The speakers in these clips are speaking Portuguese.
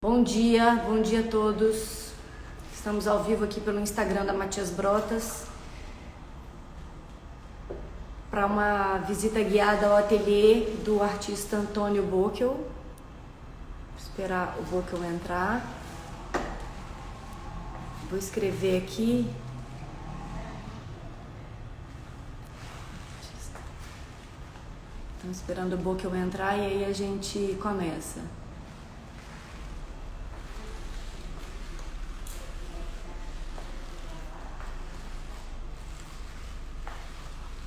Bom dia a todos. Estamos ao vivo aqui pelo Instagram da Matias Brotas para uma visita guiada ao ateliê do artista Antônio Bockel. Vou esperar o Bockel entrar. Vou escrever aqui. Estamos esperando o Bockel entrar e aí a gente começa.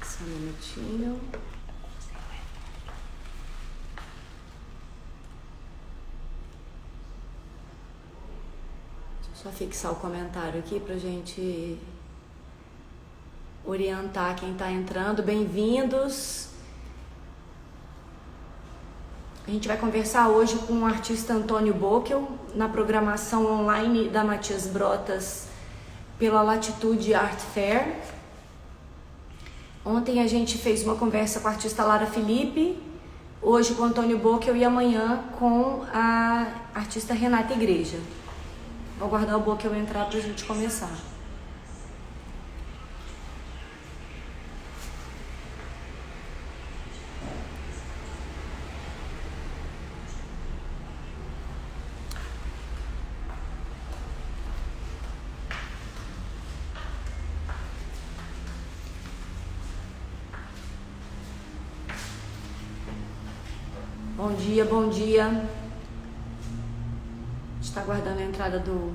Só um minutinho. Deixa eu só fixar o comentário aqui pra gente orientar quem tá entrando. Bem-vindos! A gente vai conversar hoje com o artista Antônio Bockel na programação online da Matias Brotas pela Latitude Art Fair. Ontem a gente fez uma conversa com a artista Lara Felipe, hoje com o Antônio Bockel e amanhã com a artista Renata Igreja. Vou aguardar o Bockel entrar para a gente começar. Bom dia, bom dia. A gente está aguardando a entrada do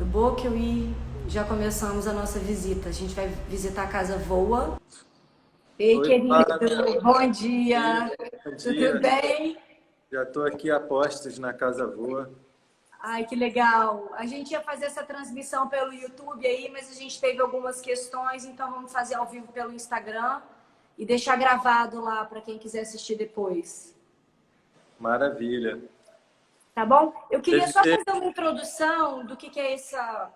Bockel e já começamos a nossa visita. A gente vai visitar a Casa Voa. Ei, Oi, querido, Flávia. bom dia. Bom Tudo dia. bem? Já estou aqui a postos na Casa Voa. Ai, que legal. A gente ia fazer essa transmissão pelo YouTube aí, mas a gente teve algumas questões, então vamos fazer ao vivo pelo Instagram e deixar gravado lá para quem quiser assistir depois. Maravilha. Tá bom? Eu queria Deve só ter... fazer uma introdução do que é essa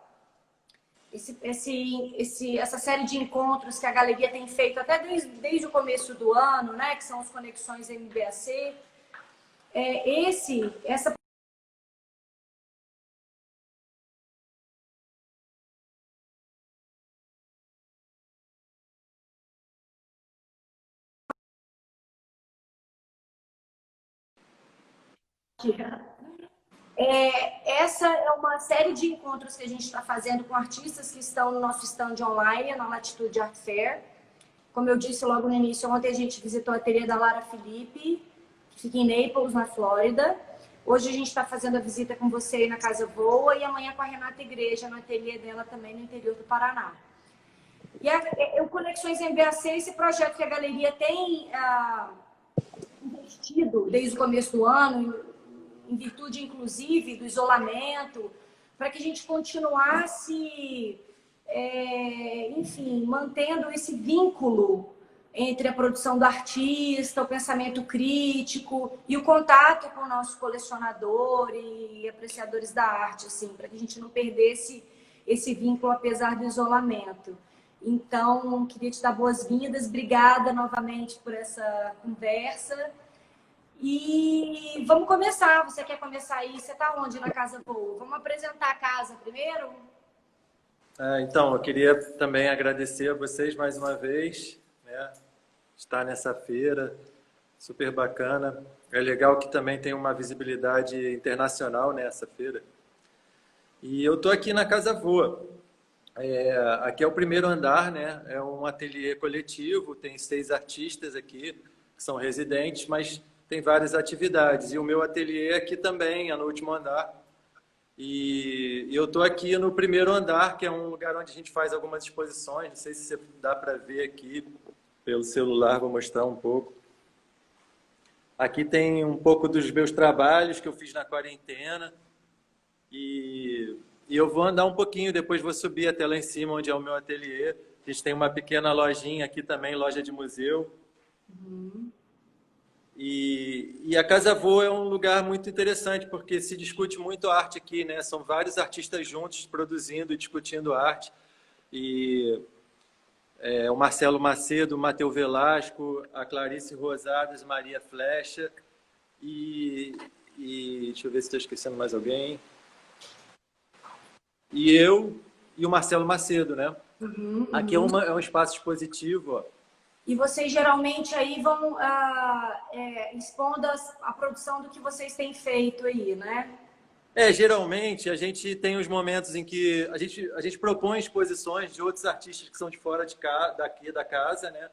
série de encontros que a galeria tem feito até desde o começo do ano, né? Que são os Conexões MBAC. Essa essa é uma série de encontros que a gente está fazendo com artistas que estão no nosso stand online, na Latitude Art Fair. Como eu disse logo no início, ontem a gente visitou a ateliê da Lara Felipe, que fica em Naples, na Flórida. Hoje a gente está fazendo a visita com você aí na Casa Voa e amanhã com a Renata Igreja, no ateliê dela também no interior do Paraná. E o Conexões MBAC, esse projeto que a galeria tem investido desde o começo do ano, em virtude, inclusive, do isolamento, para que a gente continuasse, enfim, mantendo esse vínculo entre a produção do artista, o pensamento crítico e o contato com o nosso colecionador e apreciadores da arte, assim, para que a gente não perdesse esse vínculo apesar do isolamento. Então, queria te dar boas-vindas, obrigada novamente por essa conversa. E vamos começar. Você quer começar aí? Você está onde na Casa Voa? Vamos apresentar a casa primeiro? Então, eu queria também agradecer a vocês mais uma vez, né? Estar nessa feira, super bacana. É legal que também tem uma visibilidade internacional nessa feira. E eu estou aqui na Casa Voa. Aqui é o primeiro andar, né? É um ateliê coletivo, tem 6 artistas aqui, que são residentes, mas tem várias atividades. E o meu ateliê aqui também, é no último andar. E eu estou aqui no primeiro andar, que é um lugar onde a gente faz algumas exposições. Não sei se dá para ver aqui pelo celular, vou mostrar um pouco. Aqui tem um pouco dos meus trabalhos que eu fiz na quarentena. E eu vou andar um pouquinho, depois vou subir até lá em cima, onde é o meu ateliê. A gente tem uma pequena lojinha aqui também, loja de museu. E a Casa Voa é um lugar muito interessante, porque se discute muito arte aqui, né? São vários artistas juntos produzindo e discutindo arte. E o Marcelo Macedo, o Mateu Velasco, a Clarice Rosadas, Maria Flecha. E e deixa eu ver se estou esquecendo mais alguém. E eu e o Marcelo Macedo, né? Aqui é um espaço expositivo, ó. E vocês geralmente aí vão expondo a produção do que vocês têm feito aí, né? Geralmente a gente tem os momentos em que a gente propõe exposições de outros artistas que são de fora daqui da casa, né?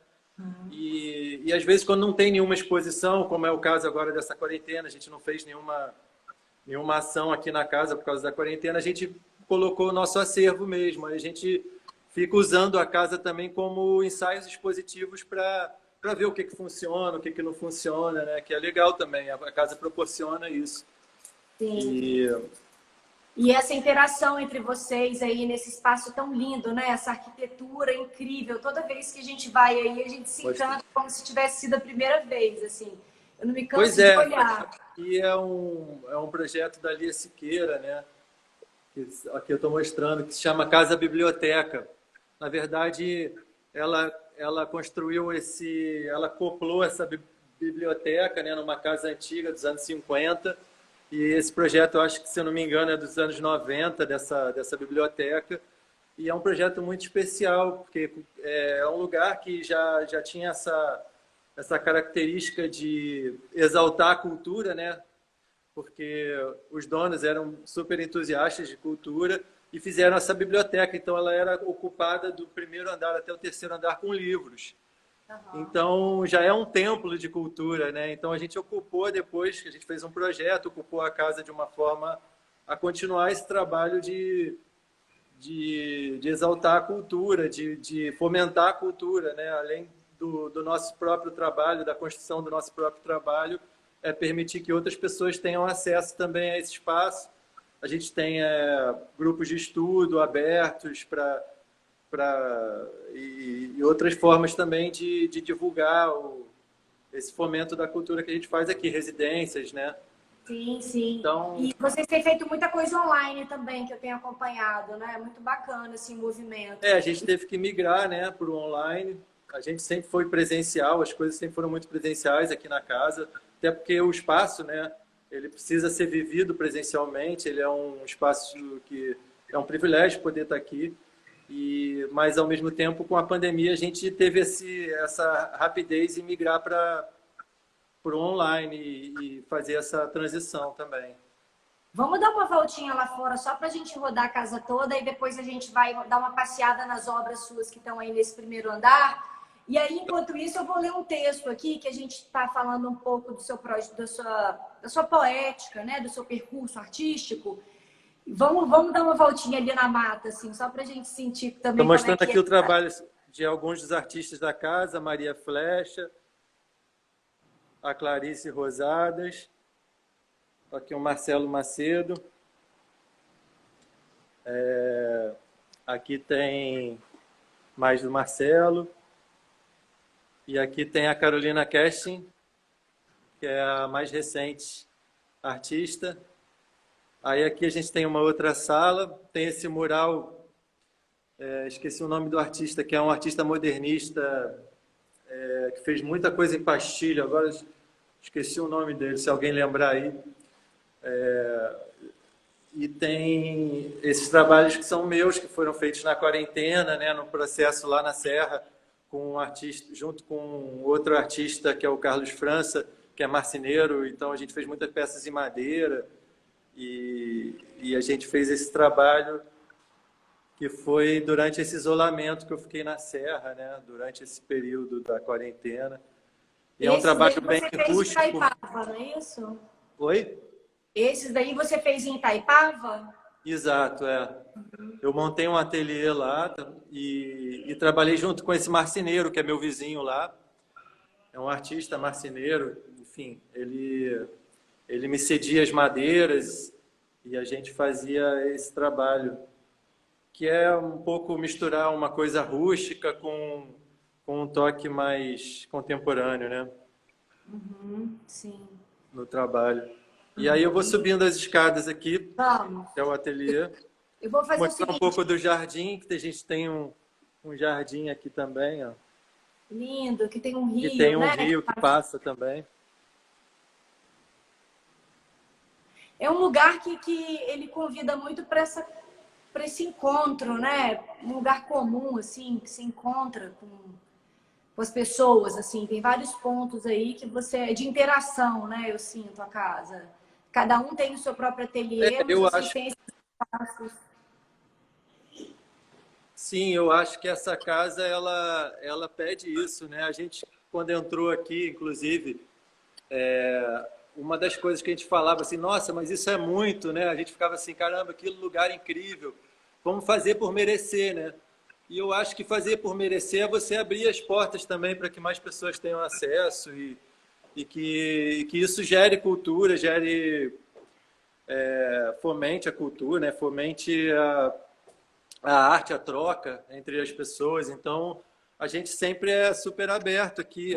E às vezes quando não tem nenhuma exposição, como é o caso agora dessa quarentena, a gente não fez nenhuma ação aqui na casa por causa da quarentena, a gente colocou o nosso acervo mesmo. A gente fica usando a casa também como ensaios expositivos para ver o que funciona, o que não funciona, né? Que é legal também, a casa proporciona isso. Sim. E essa interação entre vocês aí nesse espaço tão lindo, né? Essa arquitetura incrível. Toda vez que a gente vai aí, a gente se encanta como se tivesse sido a primeira vez, assim. Eu não me canso de olhar. E é um projeto da Lia Siqueira, né? Aqui eu estou mostrando, que se chama Casa Biblioteca. Na verdade, ela construiu ela acoplou essa biblioteca, né, numa casa antiga dos anos 50. E esse projeto, eu acho que, se eu não me engano, é dos anos 90, dessa biblioteca. E é um projeto muito especial, porque é um lugar que já tinha essa característica de exaltar a cultura, né? Porque os donos eram super entusiastas de cultura e fizeram essa biblioteca. Então, ela era ocupada do primeiro andar até o terceiro andar com livros. Então, já é um templo de cultura, né? Então, a gente ocupou, depois que a gente fez um projeto, ocupou a casa de uma forma a continuar esse trabalho de exaltar a cultura, de fomentar a cultura, né? Além do nosso próprio trabalho, da construção do nosso próprio trabalho, permitir que outras pessoas tenham acesso também a esse espaço. A gente tem grupos de estudo abertos e outras formas também de divulgar esse fomento da cultura que a gente faz aqui, residências, né? Sim, sim. Então, e vocês têm feito muita coisa online também, que eu tenho acompanhado, né? Muito bacana esse movimento. a gente teve que migrar, né, para o online. A gente sempre foi presencial, as coisas sempre foram muito presenciais aqui na casa, até porque o espaço, né, ele precisa ser vivido presencialmente, ele é um espaço que é um privilégio poder estar aqui. Mas, ao mesmo tempo, com a pandemia, a gente teve essa rapidez em migrar para o online e fazer essa transição também. Vamos dar uma voltinha lá fora só para a gente rodar a casa toda e depois a gente vai dar uma passeada nas obras suas que estão aí nesse primeiro andar. E aí, enquanto isso, eu vou ler um texto aqui que a gente está falando um pouco do seu da sua poética, né? Do seu percurso artístico. Vamos dar uma voltinha ali na mata, assim, só para a gente sentir também. Estou mostrando aqui o trabalho de alguns dos artistas da casa, a Maria Flecha, a Clarice Rosadas, aqui o Marcelo Macedo. Aqui tem mais do Marcelo. E aqui tem a Carolina Kestin, que é a mais recente artista. Aí aqui a gente tem uma outra sala, tem esse mural, esqueci o nome do artista, que é um artista modernista, que fez muita coisa em pastilha, agora esqueci o nome dele, se alguém lembrar aí. E tem esses trabalhos que são meus, que foram feitos na quarentena, né, no processo lá na Serra, com um artista, junto com outro artista, que é o Carlos França, que é marceneiro, então a gente fez muitas peças em madeira. E a gente fez esse trabalho que foi durante esse isolamento que eu fiquei na Serra, né? Durante esse período da quarentena. E é um trabalho bem rústico. Em Itaipava, não é isso? Oi? Esses daí você fez em Itaipava? Exato, Eu montei um ateliê lá e trabalhei junto com esse marceneiro, que é meu vizinho lá. É um artista marceneiro, enfim, ele me cedia as madeiras e a gente fazia esse trabalho, que é um pouco misturar uma coisa rústica com um toque mais contemporâneo, né? Sim. No trabalho. E aí eu vou subindo as escadas aqui, que é o ateliê. Eu vou fazer mostrar um pouco do jardim, que a gente tem um jardim aqui também, ó. Lindo, que tem um rio, que tem um né? rio que passa também. é um lugar que ele convida muito para esse encontro, né? Um lugar comum, assim, que se encontra com as pessoas, assim. Tem vários pontos aí que você... de interação, né? Eu sinto a casa. Cada um tem o seu próprio ateliê, mas Eu vocês acho, têm esses espaços. sim, eu acho que essa casa, ela pede isso, né? A gente, quando entrou aqui, inclusive, uma das coisas que a gente falava assim, nossa, mas isso é muito, né? A gente ficava assim, caramba, que lugar incrível. Vamos fazer por merecer, né? E eu acho que fazer por merecer é você abrir as portas também para que mais pessoas tenham acesso e que isso gere cultura, gere, fomente a cultura, né? Fomente a arte, a troca entre as pessoas. Então, a gente sempre é super aberto aqui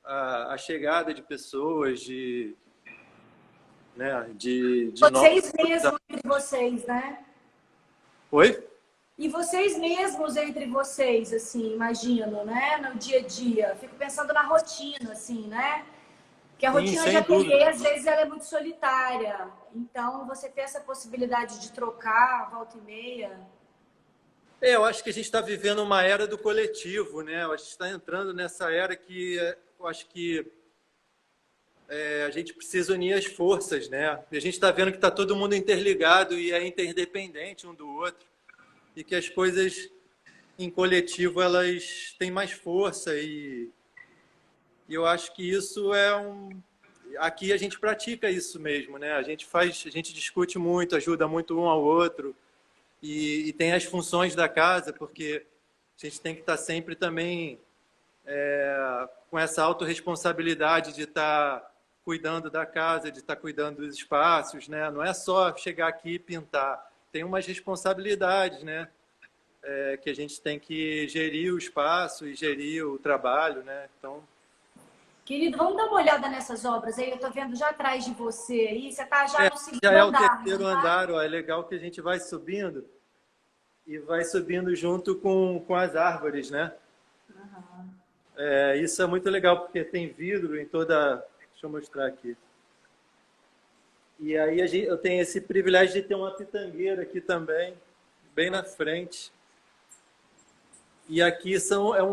a chegada de pessoas, de novos. Vocês mesmos entre vocês, né? Oi? E vocês mesmos entre vocês, assim, imagino, né? No dia a dia. Fico pensando na rotina, assim, né? Porque a Sim, rotina de sem ateliê, dúvida. às vezes, ela é muito solitária. Então, você ter essa possibilidade de trocar, volta e meia. Eu acho que a gente está vivendo uma era do coletivo, né? A gente está entrando nessa era que eu acho que a gente precisa unir as forças, né? E a gente está vendo que está todo mundo interligado e é interdependente um do outro e que as coisas em coletivo elas têm mais força e eu acho que isso é aqui a gente pratica isso mesmo, né? A gente discute muito, ajuda muito um ao outro e tem as funções da casa, porque a gente tem que estar sempre também com essa autorresponsabilidade de estar cuidando da casa, de estar cuidando dos espaços, né? Não é só chegar aqui e pintar, tem umas responsabilidades, né? Que a gente tem que gerir o espaço e gerir o trabalho, né? Então, Querido, vamos dar uma olhada nessas obras aí. Eu tô vendo já atrás de você aí. Você tá já no já segundo é o andar, não terceiro tá? andar, ó, é legal que a gente vai subindo e vai subindo junto com as árvores, né? Isso é muito legal porque tem vidro em toda. Deixa eu mostrar aqui. E aí eu tenho esse privilégio de ter uma pitangueira aqui também, bem na frente. E aqui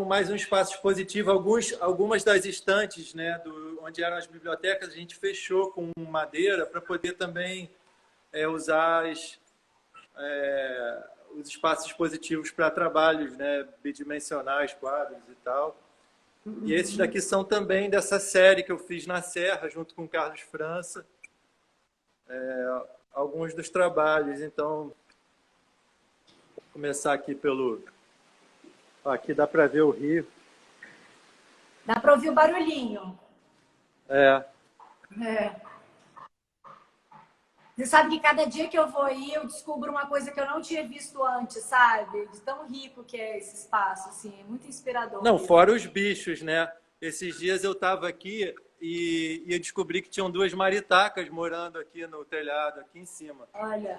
mais um espaço expositivo. Algumas das estantes, né, onde eram as bibliotecas, a gente fechou com madeira para poder também usar os espaços expositivos para trabalhos, né, bidimensionais, quadros e tal. E esses daqui são também dessa série que eu fiz na Serra, junto com o Carlos França. Alguns dos trabalhos. Então, vou começar aqui pelo... Aqui dá para ver o rio. Dá para ouvir o barulhinho. É. Você sabe que cada dia que eu vou aí, eu descubro uma coisa que eu não tinha visto antes, sabe? De tão rico que é esse espaço, assim. É muito inspirador. Não, Mesmo. fora os bichos, né? Esses dias eu estava aqui e eu descobri que tinham duas maritacas morando aqui no telhado, aqui em cima. Olha.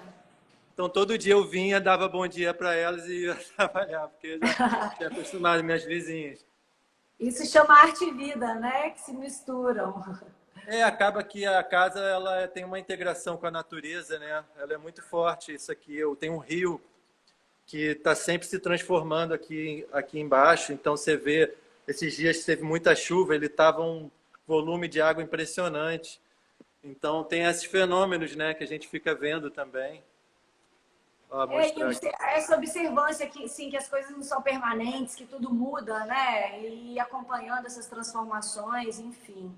Então, todo dia eu vinha, dava bom dia para elas e ia trabalhar, porque eu já tinha acostumado minhas vizinhas. Isso chama arte e vida, né? Que se misturam. Acaba que a casa ela tem uma integração com a natureza, né? Ela é muito forte. Isso aqui, eu tenho um rio que está sempre se transformando aqui embaixo. Então, você vê, esses dias teve muita chuva, ele estava um volume de água impressionante. Então, tem esses fenômenos, né, que a gente fica vendo também. Essa observância que, sim, que as coisas não são permanentes, que tudo muda, né? E acompanhando essas transformações, enfim.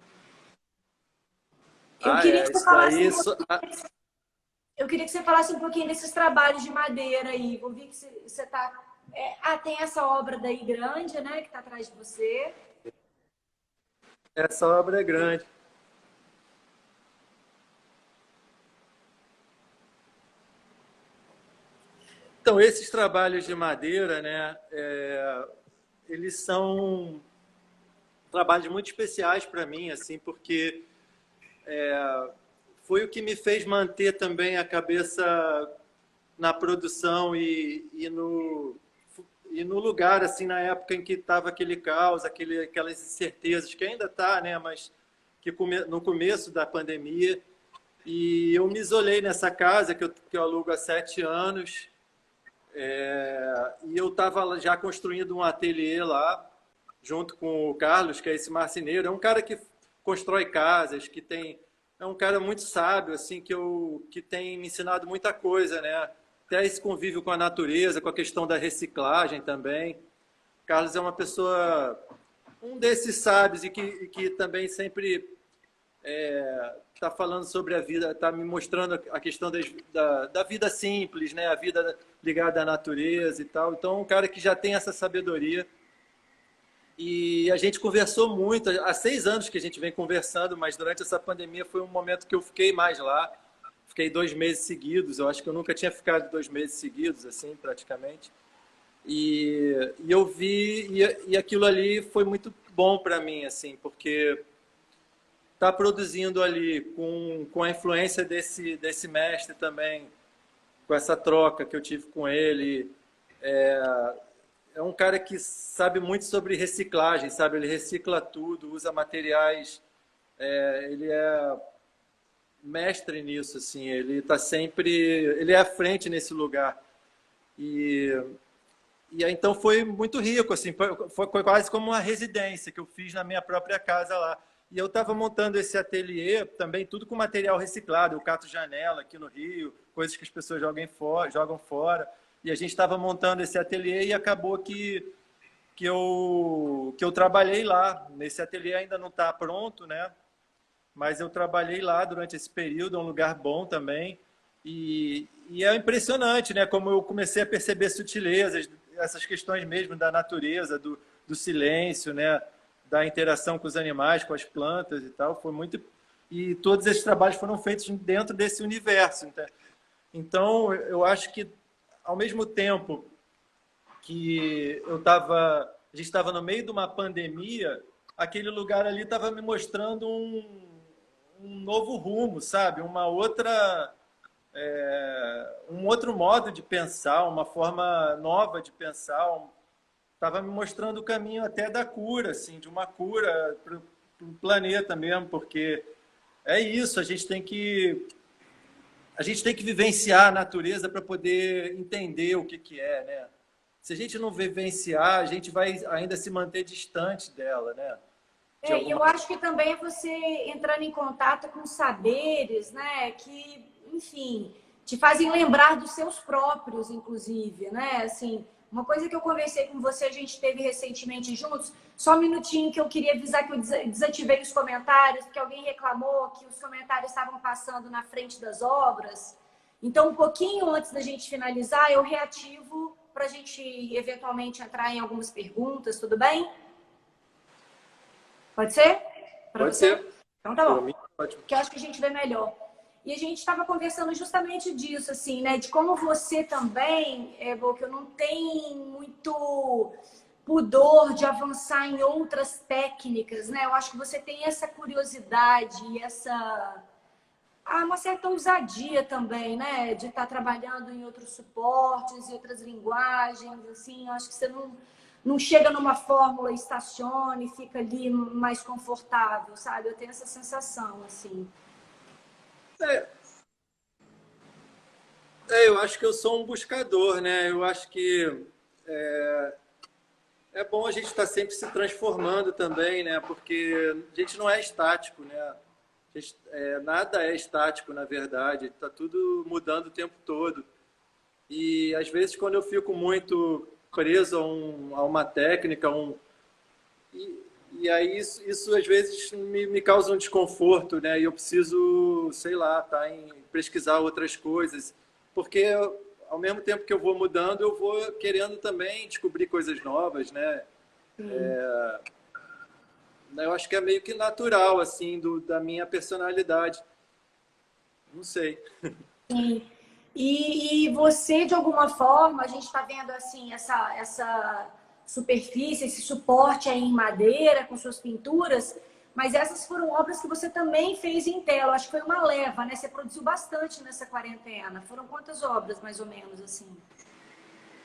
Eu queria que você falasse eu queria que você falasse um pouquinho desses trabalhos de madeira aí. Eu vi que você está... tem essa obra daí grande, né? Que está atrás de você. Essa obra é grande. Então, esses trabalhos de madeira, né, eles são trabalhos muito especiais para mim, assim, porque foi o que me fez manter também a cabeça na produção e no lugar, assim, na época em que estava aquele caos, aquelas incertezas, que ainda está, né, mas que no começo da pandemia. E eu me isolei nessa casa que eu alugo há 7 anos. E eu estava já construindo um ateliê lá, junto com o Carlos, que é esse marceneiro. É um cara que constrói casas, é um cara muito sábio, assim, que tem me ensinado muita coisa, né? Até esse convívio com a natureza, com a questão da reciclagem também. Carlos é uma pessoa, um desses sábios e que também sempre está falando sobre a vida, está me mostrando a questão da vida simples, né? A vida ligada à natureza e tal. Então, um cara que já tem essa sabedoria. E a gente conversou muito, há 6 anos que a gente vem conversando, mas durante essa pandemia foi um momento que eu fiquei mais lá. Fiquei 2 meses seguidos, eu acho que eu nunca tinha ficado 2 meses seguidos, assim, praticamente. E eu vi, e aquilo ali foi muito bom para mim, assim, porque tá produzindo ali com a influência desse mestre também, com essa troca que eu tive com ele. É um cara que sabe muito sobre reciclagem, sabe? Ele recicla tudo, usa materiais. Ele é mestre nisso, assim. Ele está sempre, ele é à frente nesse lugar. E, então foi muito rico, assim. Foi quase como uma residência que eu fiz na minha própria casa lá. E eu estava montando esse ateliê também, tudo com material reciclado. Eu cato janela aqui no Rio, coisas que as pessoas jogam fora. E a gente estava montando esse ateliê e acabou que eu trabalhei lá. Nesse ateliê ainda não está pronto, né? Mas eu trabalhei lá durante esse período, é um lugar bom também. E é impressionante, né? Como eu comecei a perceber sutilezas, essas questões mesmo da natureza, do silêncio, né? Da interação com os animais, com as plantas e tal. Foi muito... E todos esses trabalhos foram feitos dentro desse universo. Então, eu acho que, ao mesmo tempo que a gente estava no meio de uma pandemia, aquele lugar ali estava me mostrando um novo rumo, sabe? Um outro modo de pensar, uma forma nova de pensar. Estava me mostrando o caminho até da cura, assim, de uma cura para o planeta mesmo, porque é isso, a gente tem que vivenciar a natureza para poder entender o que é, né? Se a gente não vivenciar, a gente vai ainda se manter distante dela, né? E eu acho que também é você entrando em contato com saberes, né? Que, enfim, te fazem lembrar dos seus próprios, inclusive, né? Assim, uma coisa que eu conversei com você, a gente teve recentemente juntos, só um minutinho que eu queria avisar que eu desativei os comentários, porque alguém reclamou que os comentários estavam passando na frente das obras. Então, um pouquinho antes da gente finalizar, eu reativo para a gente eventualmente entrar em algumas perguntas, tudo bem? Pode ser? Para Pode você? ser. Então tá bom. Mim, ótimo. Que eu acho que a gente vê melhor. E a gente estava conversando justamente disso, assim, né? De como você também, Boca, não tem muito pudor de avançar em outras técnicas, né? Eu acho que você tem essa curiosidade e uma certa ousadia também, né? De estar trabalhando em outros suportes, em outras linguagens, assim. Eu acho que você não chega numa fórmula, estaciona e fica ali mais confortável, sabe? Eu tenho essa sensação, assim. Eu acho que eu sou um buscador, né? Eu acho que é bom a gente estar sempre se transformando também, né? Porque a gente não é estático, né? Nada é estático, na verdade. Está tudo mudando o tempo todo. E, às vezes, quando eu fico muito preso a uma técnica, e aí isso às vezes me causa um desconforto, né? E eu preciso, sei lá, pesquisar outras coisas. Porque, ao mesmo tempo que eu vou mudando, eu vou querendo também descobrir coisas novas, né? Eu acho que é meio que natural, assim, da minha personalidade. Não sei. Sim. E você, de alguma forma, a gente está vendo assim essa superfície, esse suporte aí em madeira com suas pinturas, mas essas foram obras que você também fez em tela. Acho que foi uma leva, né? Você produziu bastante nessa quarentena. Foram quantas obras, mais ou menos, assim?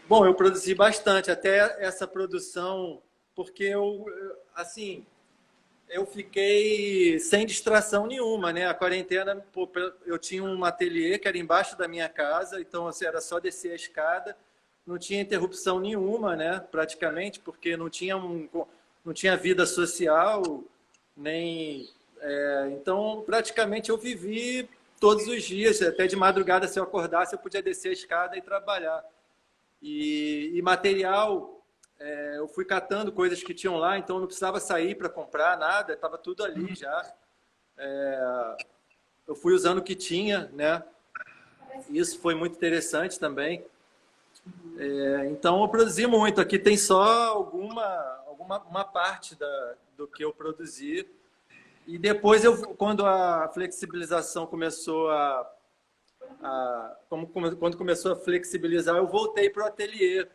Bom, eu produzi bastante, até essa produção, porque assim, eu fiquei sem distração nenhuma, né? A quarentena, pô, eu tinha um ateliê que era embaixo da minha casa, então assim, era só descer a escada, não tinha interrupção nenhuma, né? Praticamente, porque não tinha vida social, nem... então, praticamente eu vivi todos os dias, até de madrugada, se eu acordasse, eu podia descer a escada e trabalhar. E material... eu fui catando coisas que tinham lá, então não precisava sair para comprar nada, estava tudo ali já. Eu fui usando o que tinha, né? Isso foi muito interessante também. Então eu produzi muito. Aqui tem só uma parte do que eu produzi. E depois, quando a flexibilização começou quando começou a flexibilizar, eu voltei para o ateliê.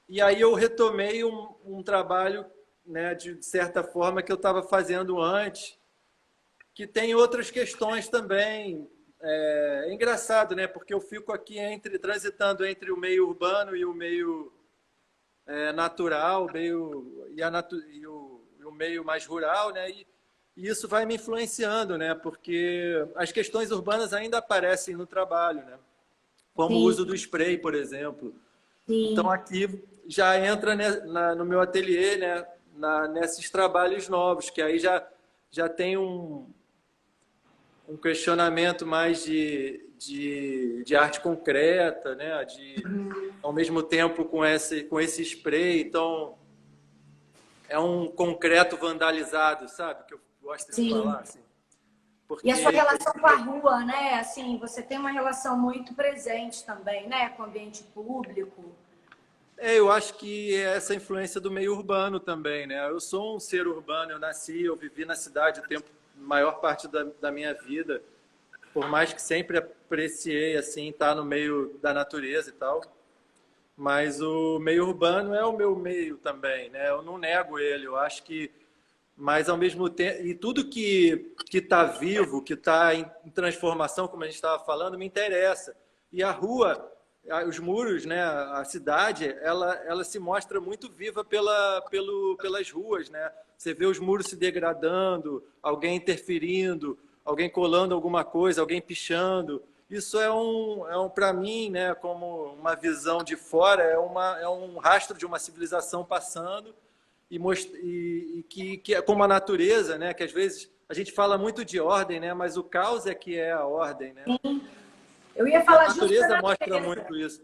E aí eu retomei um trabalho, né, de certa forma, que eu estava fazendo antes, que tem outras questões também. É engraçado, né? Porque eu fico aqui transitando entre o meio urbano e o meio natural, e o meio mais rural, né? E isso vai me influenciando, né? Porque as questões urbanas ainda aparecem no trabalho, né? Como o Sim, uso do spray, por exemplo. Então, sim. aqui já entra, né, no meu ateliê, né, nesses trabalhos novos, que aí já tem um questionamento mais de arte concreta, né, ao mesmo tempo com esse spray. Então, é um concreto vandalizado, sabe? Que eu gosto de Sim. falar, assim. E a sua Porque relação com a rua, né? Assim, você tem uma relação muito presente também, né? Com o ambiente público. eu acho que é essa influência do meio urbano também, né? Eu sou um ser urbano, eu vivi na cidade maior parte da minha vida, por mais que sempre apreciei assim estar no meio da natureza e tal, mas o meio urbano é o meu meio também, né? Eu não nego ele, eu acho que, mas ao mesmo tempo, e tudo que está vivo, que está em transformação, como a gente estava falando, me interessa. E a rua, os muros, né, a cidade, ela se mostra muito viva pelas ruas, né? Você vê os muros se degradando, alguém interferindo, alguém colando alguma coisa, alguém pichando. Isso para mim, né, como uma visão de fora, é um rastro de uma civilização passando que é como a natureza, né, que às vezes a gente fala muito de ordem, né, mas o caos é que é a ordem, né? Eu ia E a falar justo da natureza mostra natureza. muito isso.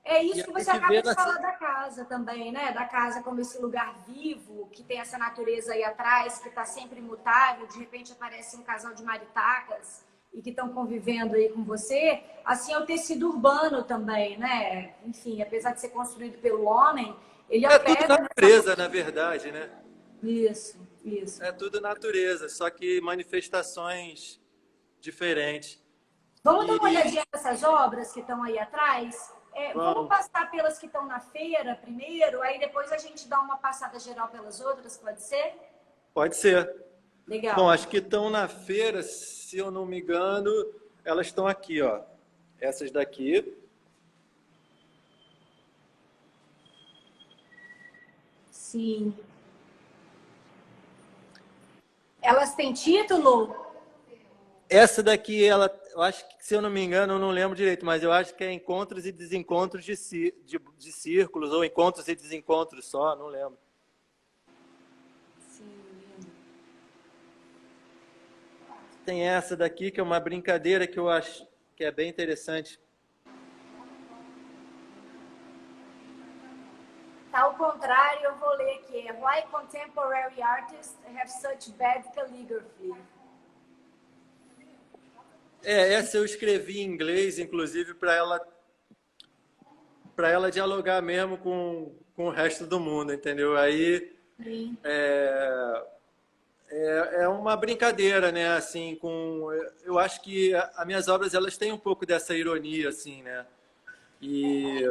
É E isso a que você gente vê acaba de falar da casa também, né? Da casa como esse lugar vivo, que tem essa natureza aí atrás, que está sempre imutável. De repente aparece um casal de maritacas e que estão convivendo aí com você. Assim é o tecido urbano também, né? Enfim, apesar de ser construído pelo homem, ele é tudo opera nessa... natureza, na verdade, né? Isso, isso. É tudo natureza, só que manifestações diferentes. Vamos dar uma E olhadinha nessas obras que estão aí atrás? Vamos vamos, passar pelas que estão na feira primeiro, aí depois a gente dá uma passada geral pelas outras, pode ser? pode ser. Bom, Legal. as que estão na feira, se eu não me engano, elas estão aqui, ó. Essas daqui. Sim. Elas têm título? Essa daqui, eu acho que, se eu não me engano, eu não lembro direito, mas eu acho que é encontros e desencontros de círculos, ou encontros e desencontros só, não lembro. Sim, lindo. Tem essa daqui, que é uma brincadeira que eu acho que é bem interessante. Tá ao contrário, eu vou ler aqui. Why contemporary artists have such bad calligraphy? Essa eu escrevi em inglês, inclusive, para ela dialogar mesmo com o resto do mundo, entendeu? Aí Sim. é uma brincadeira, né? Assim, eu acho que as minhas obras elas têm um pouco dessa ironia, assim, né? E,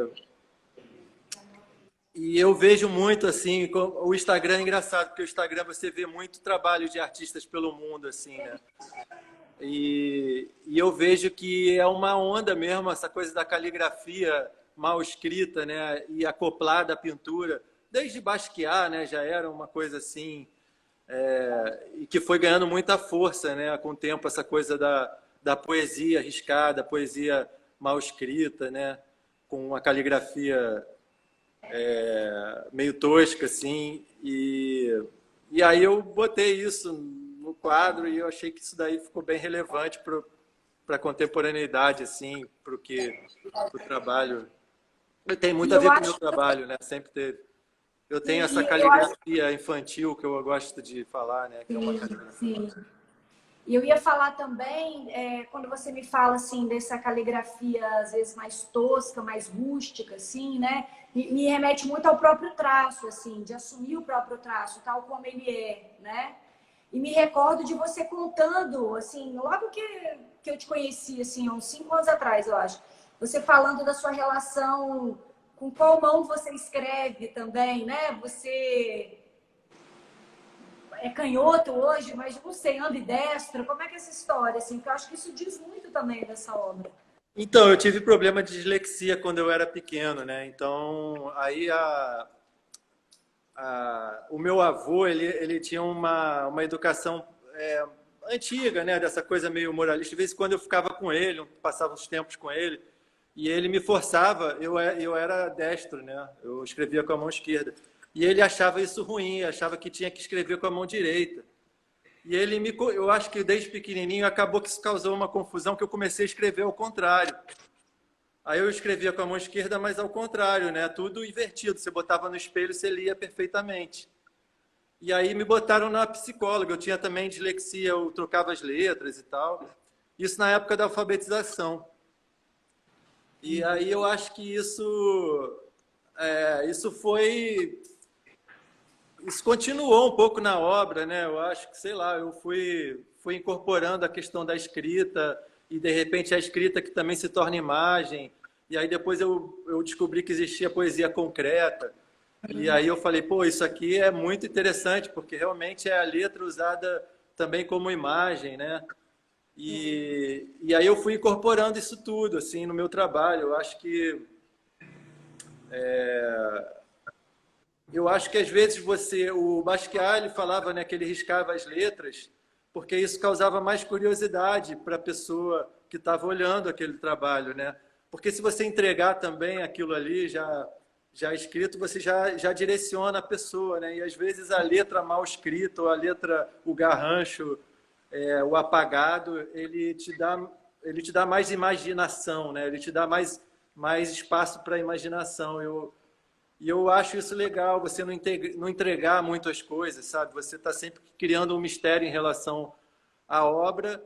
e eu vejo muito assim, o Instagram é engraçado, porque o Instagram você vê muito trabalho de artistas pelo mundo, assim, né? E eu vejo que é uma onda mesmo, essa coisa da caligrafia mal escrita, né? E acoplada à pintura. Desde Basquiat, né? Já era uma coisa assim. e que foi ganhando muita força, né, com o tempo, essa coisa da poesia arriscada, poesia mal escrita, né, com uma caligrafia meio tosca, assim, e aí eu botei isso no quadro e eu achei que isso daí ficou bem relevante para a contemporaneidade, assim, para o trabalho. Tem muito a ver com o meu trabalho, né? Sempre teve. Eu tenho essa caligrafia infantil que eu gosto de falar, né? Que é uma caligrafia. Sim. E eu ia falar também, quando você me fala assim dessa caligrafia às vezes mais tosca, mais rústica, assim, né? Me remete muito ao próprio traço, assim, de assumir o próprio traço, tal como ele é, né? E me recordo de você contando, assim, logo que eu te conheci, assim, há uns 5 anos atrás, eu acho. Você falando da sua relação, com qual mão você escreve também, né? Você é canhoto hoje, mas não sei, ambidestro. Como é que é essa história, assim? Porque eu acho que isso diz muito também dessa obra. Então, eu tive problema de dislexia quando eu era pequeno, né? Então, aí o meu avô, ele tinha uma educação antiga, né? Dessa coisa meio moralista. De vez em quando eu ficava com ele, passava uns tempos com ele, e ele me forçava, eu era destro, né? Eu escrevia com a mão esquerda. E ele achava isso ruim, achava que tinha que escrever com a mão direita. E eu acho que desde pequenininho acabou que isso causou uma confusão, que eu comecei a escrever ao contrário. Aí eu escrevia com a mão esquerda, mas ao contrário, né? Tudo invertido. Você botava no espelho, você lia perfeitamente. E aí me botaram na psicóloga. Eu tinha também dislexia, eu trocava as letras e tal. Isso na época da alfabetização. E aí eu acho que isso foi... Isso continuou um pouco na obra, né? Eu acho que, sei lá, eu fui incorporando a questão da escrita e, de repente, a escrita que também se torna imagem. E aí depois eu descobri que existia poesia concreta. E aí eu falei, pô, isso aqui é muito interessante, porque realmente é a letra usada também como imagem, né? E aí eu fui incorporando isso tudo, assim, no meu trabalho. Eu acho que às vezes o Basquiat, ele falava, né, que ele riscava as letras, porque isso causava mais curiosidade para a pessoa que estava olhando aquele trabalho, né? Porque se você entregar também aquilo ali já escrito, você já direciona a pessoa, né? E às vezes a letra mal escrita, ou o garrancho, o apagado, ele te dá mais imaginação, né? Ele te dá mais espaço para a imaginação. E eu acho isso legal, você não entregar muito as coisas, sabe? Você está sempre criando um mistério em relação à obra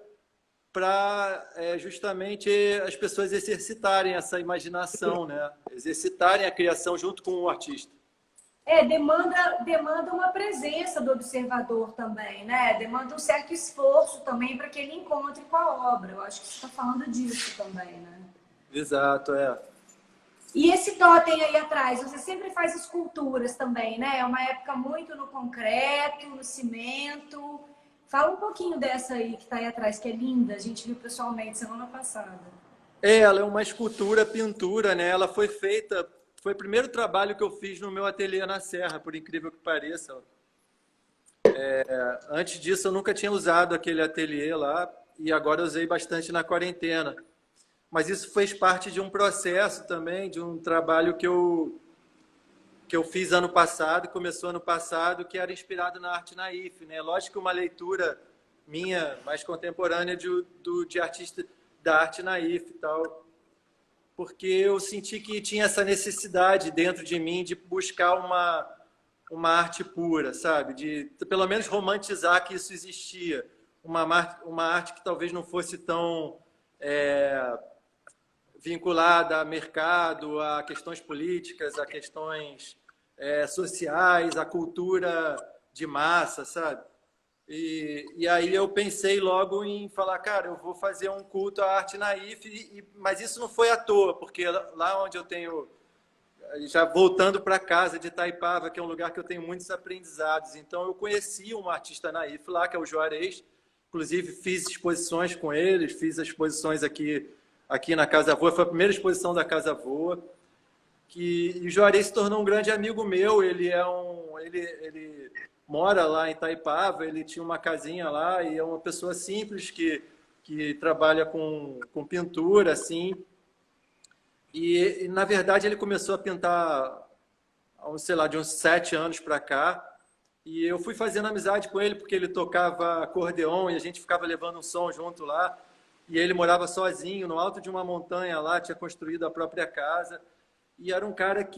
para justamente as pessoas exercitarem essa imaginação, né? Exercitarem a criação junto com o artista. Demanda uma presença do observador também, né? Demanda um certo esforço também para que ele encontre com a obra. Eu acho que você está falando disso também, né? Exato, E esse totem aí atrás, você sempre faz esculturas também, né? É uma época muito no concreto, no cimento. Fala um pouquinho dessa aí que está aí atrás, que é linda. A gente viu pessoalmente semana passada. Ela é uma escultura, pintura, né? Ela foi feita... Foi o primeiro trabalho que eu fiz no meu ateliê na Serra, por incrível que pareça. Antes disso, eu nunca tinha usado aquele ateliê lá, e agora eu usei bastante na quarentena. Mas isso fez parte de um processo também, de um trabalho que eu fiz ano passado, começou ano passado, que era inspirado na arte naif, né? Lógico que uma leitura minha, mais contemporânea, de artista da arte naif e tal, porque eu senti que tinha essa necessidade dentro de mim de buscar uma arte pura, sabe? De pelo menos romantizar que isso existia. Uma arte que talvez não fosse tão vinculada a mercado, a questões políticas, a questões sociais, a cultura de massa, sabe? E aí eu pensei logo em falar, cara, eu vou fazer um culto à arte naif, mas isso não foi à toa, porque lá onde eu tenho, já voltando para casa de Itaipava, que é um lugar que eu tenho muitos aprendizados, então eu conheci um artista naif lá, que é o Juarez, inclusive fiz exposições com eles, fiz as exposições aqui na Casa Voa, foi a primeira exposição da Casa Voa, e o Juarez se tornou um grande amigo meu, ele mora lá em Itaipava, ele tinha uma casinha lá e é uma pessoa simples que trabalha com pintura, assim. E, na verdade, ele começou a pintar, sei lá, de uns 7 anos para cá. E eu fui fazendo amizade com ele porque ele tocava acordeon e a gente ficava levando um som junto lá. E ele morava sozinho, no alto de uma montanha lá, tinha construído a própria casa. E era um cara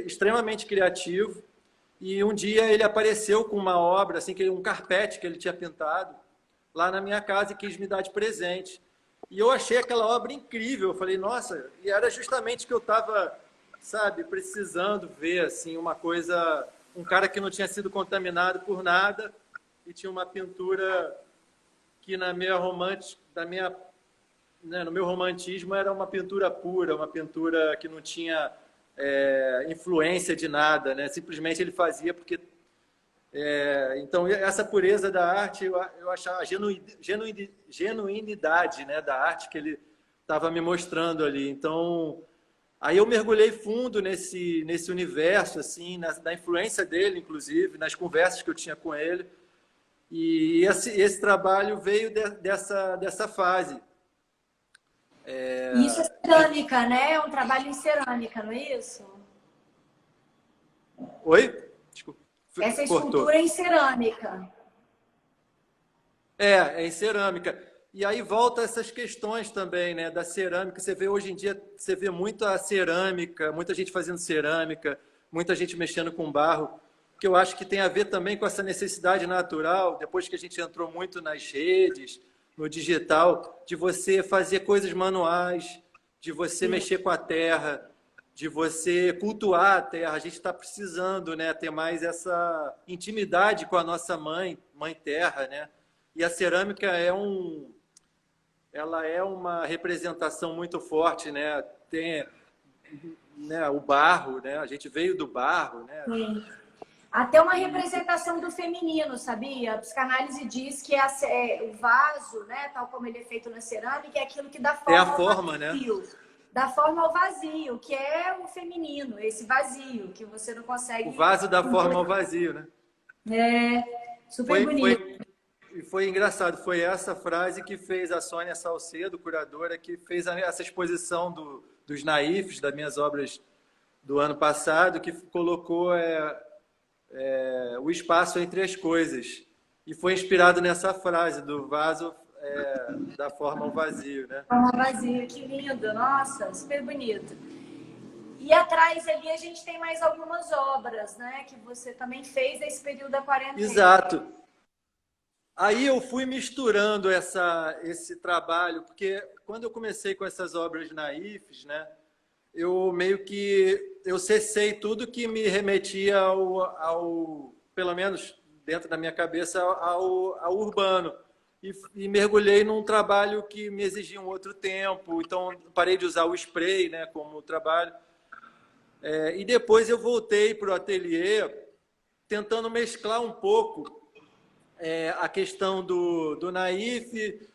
extremamente criativo. E um dia ele apareceu com uma obra, assim, um carpete que ele tinha pintado lá na minha casa e quis me dar de presente. E eu achei aquela obra incrível. Eu falei, nossa, e era justamente que eu estava, sabe, precisando ver, assim, uma coisa, um cara que não tinha sido contaminado por nada e tinha uma pintura que no meu romantismo era uma pintura pura, uma pintura que não tinha influência de nada, né? Simplesmente ele fazia porque... então, essa pureza da arte, eu achava a genuinidade, né, da arte que ele estava me mostrando ali. Então, aí eu mergulhei fundo nesse universo, assim, na influência dele, inclusive, nas conversas que eu tinha com ele. E esse trabalho veio dessa fase. Isso é cerâmica, né? É um trabalho em cerâmica, não é isso? Oi? Desculpa. Essa Cortou. escultura é em cerâmica. É em cerâmica. E aí volta essas questões também, né, da cerâmica. Você vê hoje em dia, você vê muita cerâmica, muita gente fazendo cerâmica, muita gente mexendo com barro, que eu acho que tem a ver também com essa necessidade natural, depois que a gente entrou muito nas redes, no digital, de você fazer coisas manuais, de você mexer com a terra, de você cultuar a terra. A gente está precisando, né, ter mais essa intimidade com a nossa mãe terra, né? E a cerâmica ela é uma representação muito forte, né? Tem, né, o barro, né? A gente veio do barro, né? Sim. Até uma representação do feminino, sabia? A psicanálise diz que o vaso, né, tal como ele é feito na cerâmica, é aquilo que dá forma a forma, ao vazio, né? Dá forma ao vazio, que é o feminino, esse vazio que você não consegue... O vaso dá forma ao vazio, né? Super bonito. Foi engraçado, foi essa frase que fez a Sônia Salcedo, curadora, que fez essa exposição dos naifes, das minhas obras do ano passado, que colocou o espaço entre as coisas. E foi inspirado nessa frase do vaso da forma ao vazio, né? Forma ao vazio, que lindo, nossa, super bonito. E atrás ali a gente tem mais algumas obras, né? Que você também fez nesse período da quarentena. Exato. Aí eu fui misturando esse trabalho, porque quando eu comecei com essas obras naifes, né, eu meio que cessei tudo que me remetia pelo menos dentro da minha cabeça, ao urbano. E mergulhei num trabalho que me exigia um outro tempo, então parei de usar o spray, né, como trabalho. E depois eu voltei para o ateliê tentando mesclar um pouco a questão do naif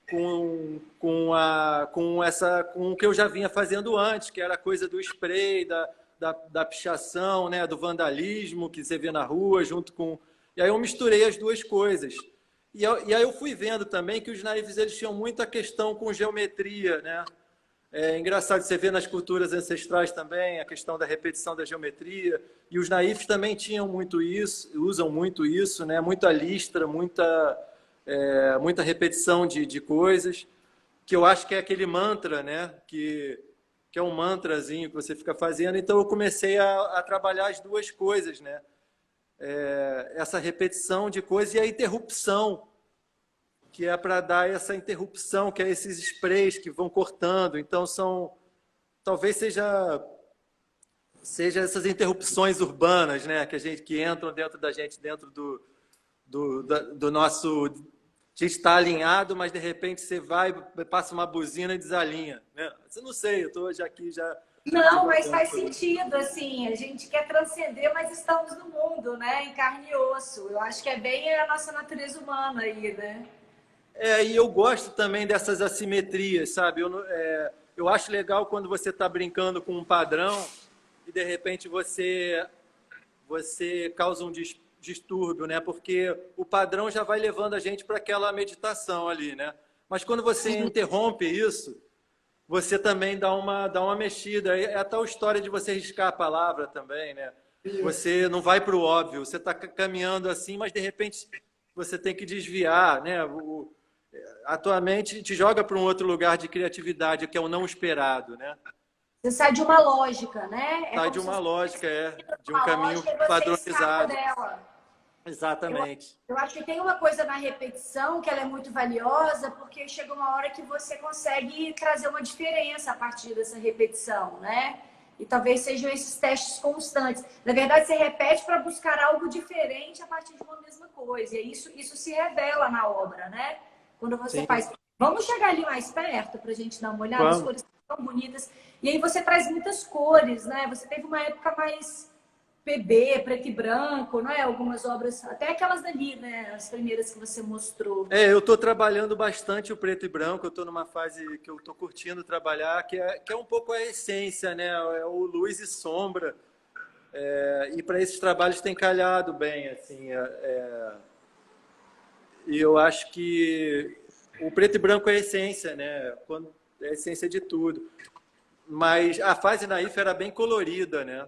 com o que eu já vinha fazendo antes, que era a coisa do spray, da pichação, né, do vandalismo que você vê na rua, junto com... E aí eu misturei as duas coisas. E aí eu fui vendo também que os naifes eles tinham muita questão com geometria, né? É engraçado, você vê nas culturas ancestrais também a questão da repetição da geometria, e os naifes também tinham muito isso, usam muito isso, né? Muita listra, muita repetição de coisas, que eu acho que é aquele mantra, né? Que é um mantrazinho que você fica fazendo. Então eu comecei a trabalhar as duas coisas, né? Essa repetição de coisas e a interrupção, que é para dar essa interrupção, que é esses sprays que vão cortando. Então, talvez seja essas interrupções urbanas, né, que entram dentro da gente, dentro do nosso... A gente está alinhado, mas de repente você vai, passa uma buzina e desalinha, né? Eu não sei, eu estou aqui já... Não, mas faz sentido, assim, a gente quer transcender, mas estamos no mundo, né, em carne e osso. Eu acho que é bem a nossa natureza humana aí, né? E eu gosto também dessas assimetrias, sabe? Eu acho legal quando você está brincando com um padrão e, de repente, você causa distúrbio, né? Porque o padrão já vai levando a gente para aquela meditação ali, né? Mas quando você interrompe isso, você também dá uma mexida. É a tal história de você riscar a palavra também, né? Você não vai para o óbvio, você está caminhando assim, mas de repente você tem que desviar, né? A tua mente te joga para um outro lugar de criatividade, que é o não esperado, né? Você sai de uma lógica, né? É Sai como de se uma você lógica, de de um uma caminho lógica e você escapa padronizado. dela. Exatamente. Eu acho que tem uma coisa na repetição que ela é muito valiosa, porque chega uma hora que você consegue trazer uma diferença a partir dessa repetição, né? E talvez sejam esses testes constantes. Na verdade, você repete para buscar algo diferente a partir de uma mesma coisa. E isso se revela na obra, né? Quando você Sim, faz. Vamos chegar ali mais perto para a gente dar uma olhada. As vamos. cores são tão bonitas. E aí você traz muitas cores, né? Você teve uma época mais PB, preto e branco, não é? Algumas obras, até aquelas dali, né? As primeiras que você mostrou. Eu estou trabalhando bastante o preto e branco, eu estou numa fase que eu estou curtindo trabalhar, que é um pouco a essência, né? É o luz e sombra. E para esses trabalhos tem calhado bem, assim. E eu acho que o preto e branco é a essência, né? É a essência de tudo. Mas a fase naif era bem colorida, né?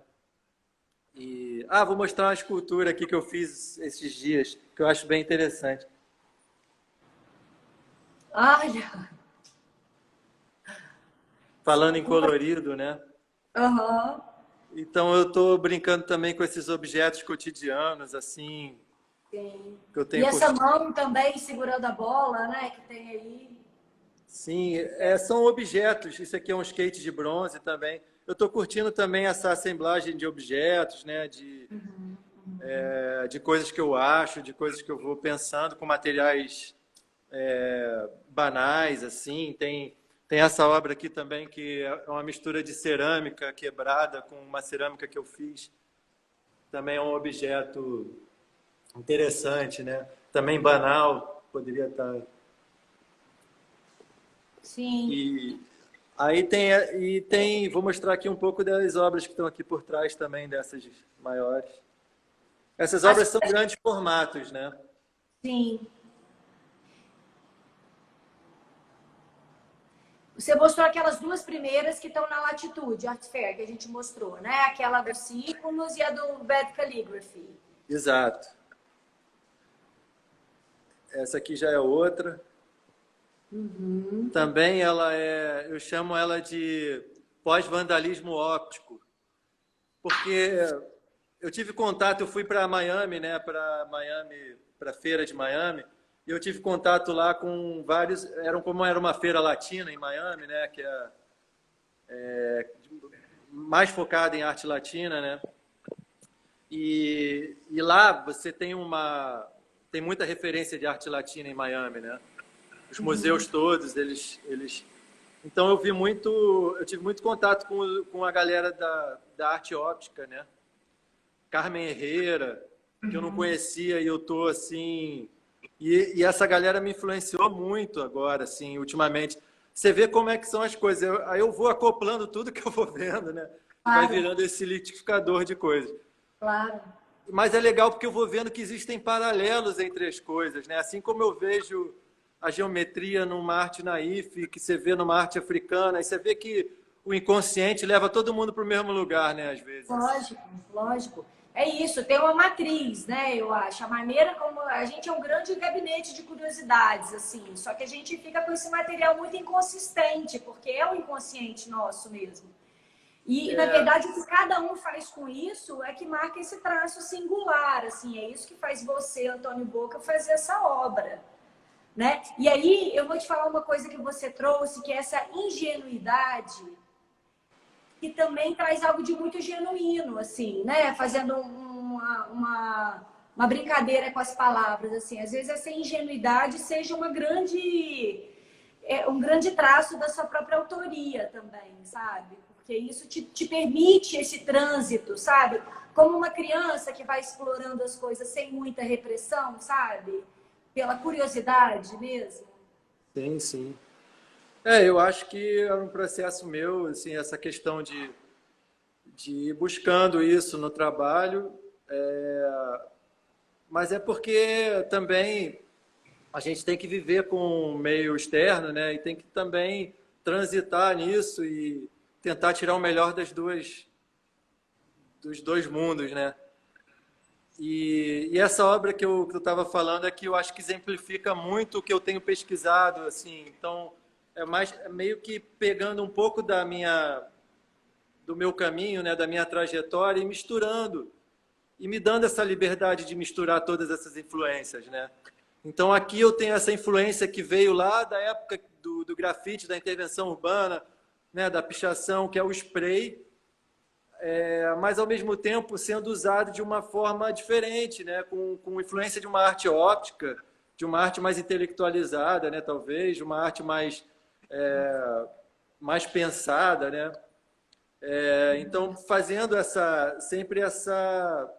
Vou mostrar uma escultura aqui que eu fiz esses dias, que eu acho bem interessante. Olha! Falando em colorido, né? Aham. Então eu estou brincando também com esses objetos cotidianos, assim, Sim. que eu E tenho essa curtido. mão também segurando a bola, né? Que tem aí. Sim, são objetos. Isso aqui é um skate de bronze também. Eu estou curtindo também essa assemblagem de objetos, né? De coisas que eu acho, de coisas que eu vou pensando com materiais banais, assim. Tem essa obra aqui também que é uma mistura de cerâmica quebrada com uma cerâmica que eu fiz. Também é um objeto interessante, né? Também banal, poderia estar. Sim. E aí vou mostrar aqui um pouco das obras que estão aqui por trás também dessas maiores. Essas As- obras são grandes formatos, né? Sim. Você mostrou aquelas duas primeiras que estão na Latitude, Art Fair, que a gente mostrou, né? Aquela dos círculos e a do Bad Calligraphy. Exato. Essa aqui já é outra. Também eu chamo ela de pós-vandalismo óptico, porque eu tive contato, eu fui para Miami, né? Para a feira de Miami, e eu tive contato lá com vários, como era uma feira latina em Miami, né? Que mais focada em arte latina, né? E lá você tem muita referência de arte latina em Miami, né? Os museus todos, eles... Então eu tive muito contato com a galera da arte óptica, né? Carmen Herrera, que eu não conhecia e eu tô assim... E essa galera me influenciou muito agora, assim, ultimamente. Você vê como é que são as coisas. Aí eu vou acoplando tudo que eu vou vendo, né? E vai Claro, virando esse liquidificador de coisas. claro. Mas é legal porque eu vou vendo que existem paralelos entre as coisas, né? Assim como eu vejo a geometria numa arte naif, que você vê numa arte africana, e você vê que o inconsciente leva todo mundo para o mesmo lugar, né? Às vezes. Lógico, lógico. É isso, tem uma matriz, né? Eu acho. A maneira como a gente é um grande gabinete de curiosidades, assim. Só que a gente fica com esse material muito inconsistente, porque é o inconsciente nosso mesmo. E, na É, verdade, o que cada um faz com isso é que marca esse traço singular, assim. É isso que faz você, Antônio Boca, fazer essa obra, né? E aí, eu vou te falar uma coisa que você trouxe, que é essa ingenuidade que também traz algo de muito genuíno, assim, né? Fazendo uma brincadeira com as palavras, assim. Às vezes essa ingenuidade seja um grande traço da sua própria autoria também, sabe? Porque isso te permite esse trânsito, sabe? Como uma criança que vai explorando as coisas sem muita repressão, sabe? Pela curiosidade mesmo. sim, sim. Eu acho que é um processo meu, assim, essa questão de ir buscando isso no trabalho. mas é porque também a gente tem que viver com o meio externo, né? E tem que também transitar nisso e tentar tirar o melhor dos dois mundos, né? E essa obra que eu estava falando é que eu acho que exemplifica muito o que eu tenho pesquisado, assim. Então, é meio que pegando um pouco do meu caminho, né, da minha trajetória e misturando e me dando essa liberdade de misturar todas essas influências, né? Então, aqui eu tenho essa influência que veio lá da época do grafite, da intervenção urbana, né, da pichação, que é o spray, mas ao mesmo tempo sendo usado de uma forma diferente, né? Com influência de uma arte óptica, de uma arte mais intelectualizada, né? Talvez, de uma arte mais pensada, né? Então, fazendo sempre essa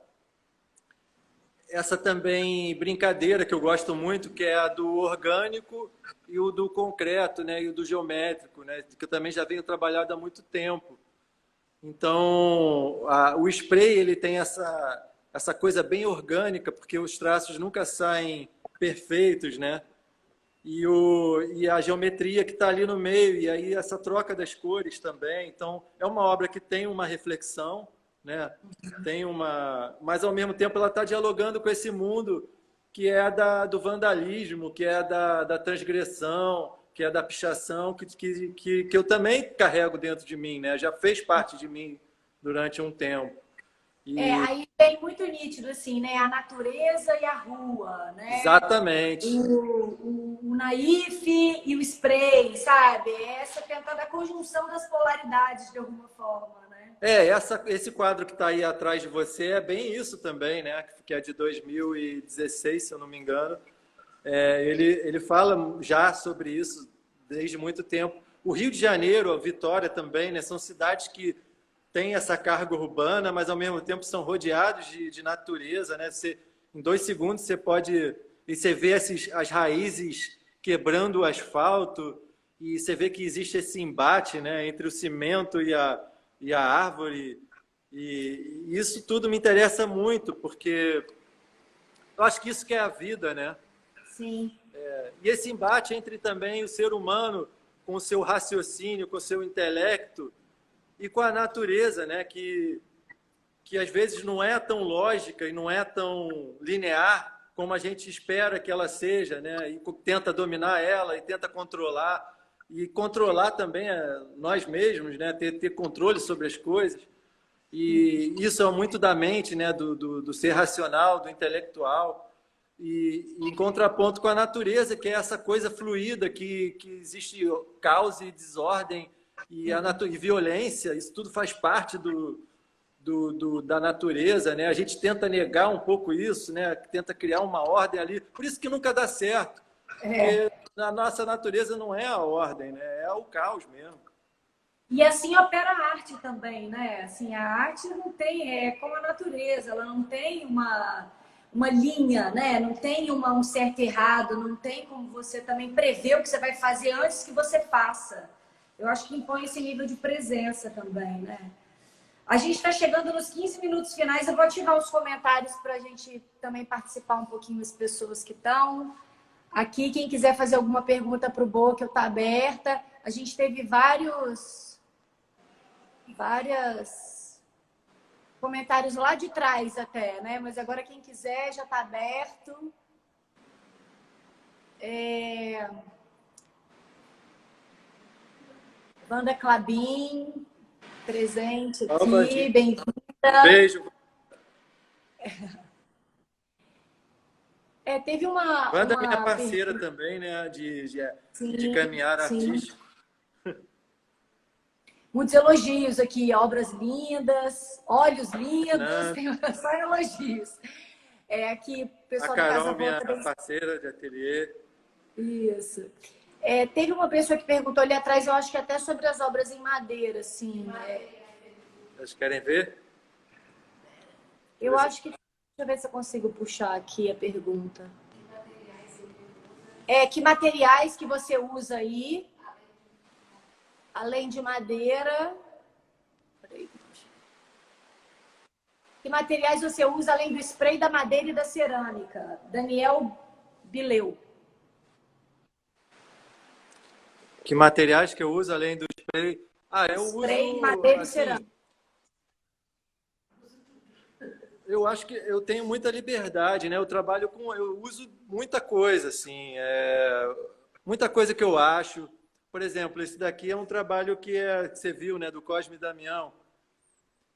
também brincadeira que eu gosto muito, que é a do orgânico e o do concreto, né? E o do geométrico, né? Que eu também já venho trabalhando há muito tempo. Então, o spray ele tem essa coisa bem orgânica, porque os traços nunca saem perfeitos, né? E a geometria que está ali no meio, e aí essa troca das cores também. Então, é uma obra que tem uma reflexão, né? Mas ao mesmo tempo ela está dialogando com esse mundo que é do vandalismo, que é da transgressão, que é da pichação, que eu também carrego dentro de mim, né? Já fez parte de mim durante um tempo. Aí vem muito nítido, assim, né? A natureza e a rua, né? Exatamente. O naif e o spray, sabe? Essa tentando a conjunção das polaridades de alguma forma, né? Esse quadro que está aí atrás de você é bem isso também, né? Que é de 2016, se eu não me engano. Ele fala já sobre isso desde muito tempo. O Rio de Janeiro, a Vitória também, né? São cidades que têm essa carga urbana, mas ao mesmo tempo são rodeados de natureza, né? Em 2 segundos você pode... E você vê as raízes quebrando o asfalto e você vê que existe esse embate, né? Entre o cimento e a árvore. E isso tudo me interessa muito, porque eu acho que isso que é a vida, né? Sim. E esse embate entre também o ser humano com o seu raciocínio, com o seu intelecto e com a natureza, né? Que às vezes não é tão lógica e não é tão linear como a gente espera que ela seja, né? E tenta dominar ela e tenta controlar. E controlar também nós mesmos, né? Ter controle sobre as coisas. E isso é muito da mente, né? Do ser racional, do intelectual. E em contraponto com a natureza, que é essa coisa fluida, que existe caos e desordem e violência, isso tudo faz parte da natureza, né? A gente tenta negar um pouco isso, né? Tenta criar uma ordem ali, por isso que nunca dá certo, porque a nossa natureza não é a ordem, né? É o caos mesmo. E assim opera a arte também, né? Assim, a arte não tem, é como a natureza, ela não tem uma linha, né? Não tem um certo e errado, não tem como você também prever o que você vai fazer antes que você faça. Eu acho que impõe esse nível de presença também, né? A gente está chegando nos 15 minutos finais, eu vou ativar os comentários para a gente também participar um pouquinho as pessoas que estão aqui. Quem quiser fazer alguma pergunta para o Boca, eu estou aberta. A gente teve vários comentários lá de trás até, né? Mas agora quem quiser já está aberto. Wanda Clabin, presente aqui, bem-vinda. Beijo. Teve uma... Wanda é minha parceira também, né? De caminhar artístico. Muitos elogios aqui, obras lindas, olhos lindos, tem só elogios. Aqui, o pessoal a Carol, da Casa minha Boa parceira de ateliê. Isso. Teve uma pessoa que perguntou ali atrás, eu acho que até sobre as obras em madeira, assim. Vocês querem ver? Eu acho que... Deixa eu ver se eu consigo puxar aqui a pergunta. Que materiais que você usa aí? Além de madeira. Que materiais você usa além do spray, da madeira e da cerâmica? Daniel Bileu. Que materiais que eu uso além do spray? Ah, eu Spray, uso, madeira e assim, cerâmica. eu acho que eu tenho muita liberdade, né? Eu trabalho com, eu uso muita coisa, assim, muita coisa que eu acho. Por exemplo, esse daqui é um trabalho que você viu, né, do Cosme Damião.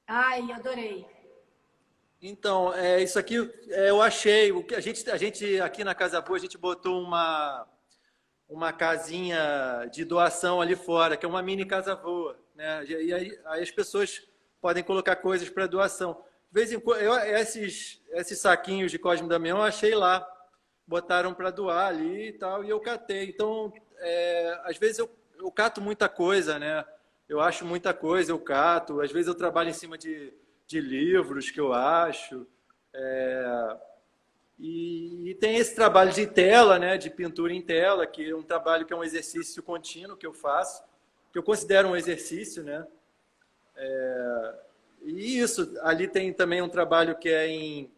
Ai, adorei. Então, isso aqui eu achei. O que a gente aqui na Casa Boa, a gente botou uma casinha de doação ali fora, que é uma mini Casa Boa, né? E aí as pessoas podem colocar coisas para doação. De vez em quando, esses saquinhos de Cosme Damião eu achei lá, botaram para doar ali e tal, e eu catei. Então, às vezes eu cato muita coisa, né? Eu acho muita coisa, eu cato. Às vezes eu trabalho em cima de livros que eu acho. E tem esse trabalho de tela, né, de pintura em tela, que é um trabalho que é um exercício contínuo que eu faço, que eu considero um exercício, né? E isso, ali tem também um trabalho que é em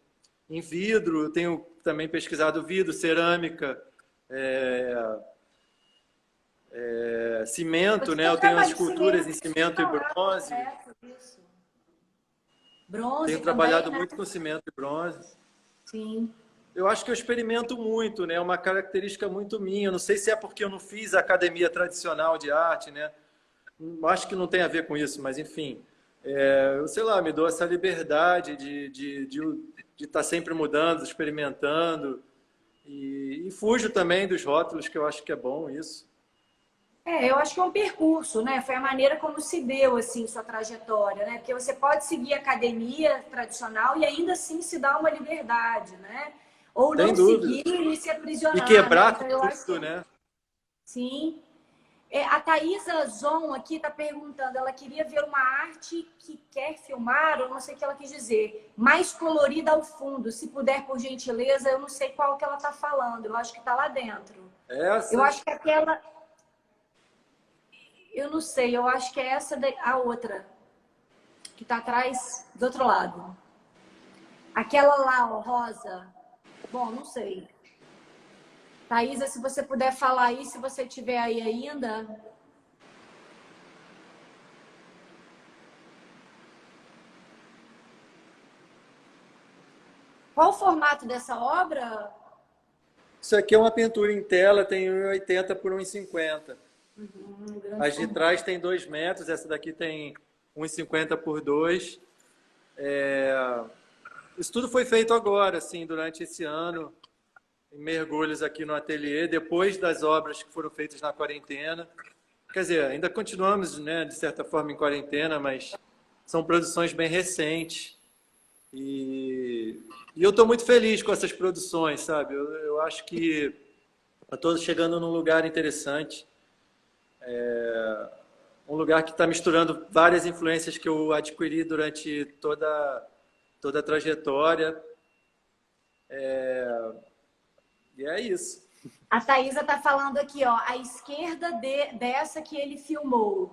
vidro, eu tenho também pesquisado vidro, cerâmica, cimento, Você né? tem Eu tenho as trabalho de esculturas em cimento, cimento e bronze, isso. tenho Bronze também, trabalhado né? muito com cimento e bronze. Sim. Eu acho que eu experimento muito, né? É uma característica muito minha. Não sei se é porque eu não fiz a academia tradicional de arte, né? Acho que não tem a ver com isso, mas enfim. Eu sei lá, me dou essa liberdade de estar sempre mudando, experimentando. E fujo também dos rótulos, que eu acho que é bom isso. Eu acho que é um percurso, né? Foi a maneira como se deu, assim, sua trajetória, né? Porque você pode seguir a academia tradicional e ainda assim se dar uma liberdade, né? Ou Sem não dúvida. seguir e se E aprisionar, né? quebrar Então, eu acho tudo, que né? sim. A Thaisa Zon aqui está perguntando, ela queria ver uma arte que quer filmar, ou não sei o que ela quis dizer, mais colorida ao fundo. Se puder, por gentileza, eu não sei qual que ela está falando, eu acho que está lá dentro. Eu Essa. acho que aquela. Eu não sei, eu acho que é a outra, que está atrás do outro lado. Aquela lá, ó, rosa. Bom, não sei. Thaisa, se você puder falar aí, se você estiver aí ainda. Qual o formato dessa obra? Isso aqui é uma pintura em tela, tem 1,80 por 1,50. Grande As de formato. trás tem 2 metros, essa daqui tem 1,50 por 2. Isso tudo foi feito agora, assim, durante esse ano, em mergulhos aqui no ateliê, depois das obras que foram feitas na quarentena. Quer dizer, ainda continuamos, né, de certa forma, em quarentena, mas são produções bem recentes. E eu estou muito feliz com essas produções, sabe? Eu acho que eu estou chegando num lugar interessante, um lugar que está misturando várias influências que eu adquiri durante toda a trajetória. E é isso. A Thaisa tá falando aqui, ó, à esquerda dessa que ele filmou.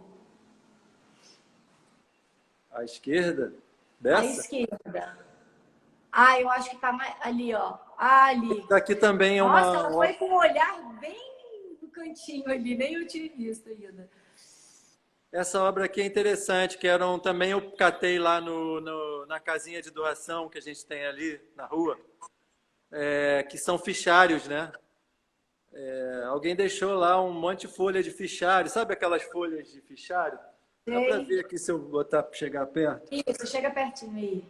À esquerda À dessa. esquerda. Ah, eu acho que tá mais ali, ó. Ali. Daqui também é Nossa, ela foi com um olhar bem no cantinho ali, nem eu tinha visto ainda. Essa obra aqui é interessante, que também eu catei lá na casinha de doação que a gente tem ali na rua, que são fichários, né? Alguém deixou lá um monte de folha de fichário, sabe aquelas folhas de fichário? Dá para Sei. ver aqui se eu botar para chegar perto. Isso, chega pertinho aí.